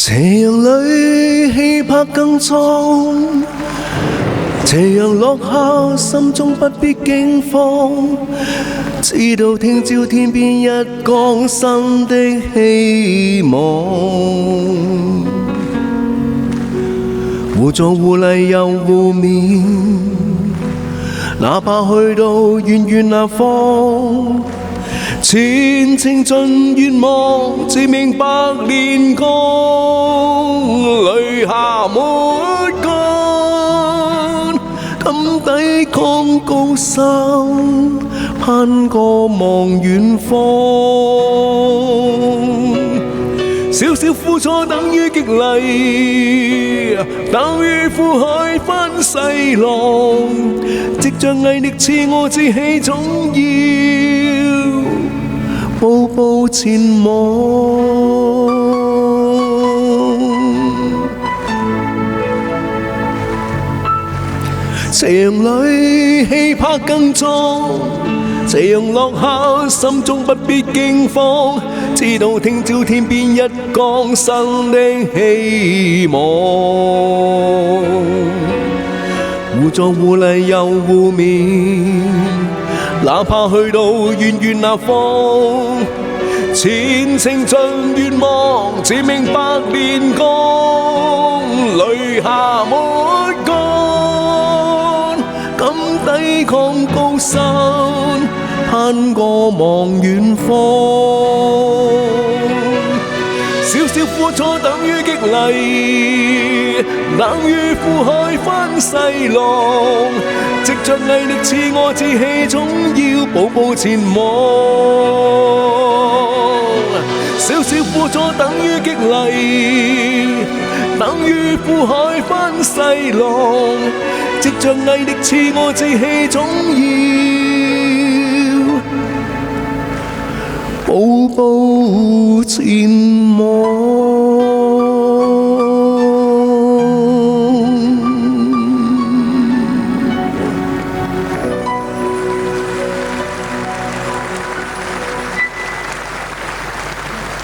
斜陽裏氣魄更壯，斜陽落下心中不必驚慌，知道聽朝天邊一光新的希望，互助互勵又互勉，哪怕去到遠遠那方，前程盡願望，自明白煉鋼，淚下沒乾，敢抵抗高山，攀過望遠方。少少苦楚等於激勵，等於苦海翻細浪，藉着毅力賜我志氣，總要步步前往。斜陽裏氣魄更壯，斜陽落下心中不必驚慌，知道聽朝天邊一光新的希望，互助互勵又互勉，哪怕去到遠遠那方，前程盡願望，自明白煉鋼，淚下沒乾，敢抵抗高山，攀過望遠方。少少苦楚等於激勵，等於苦海翻細浪，藉着毅力賜我志氣，總要步步前往。少少苦楚等於激勵，等於苦海翻細浪，藉着毅力賜我志氣，總要步步前往。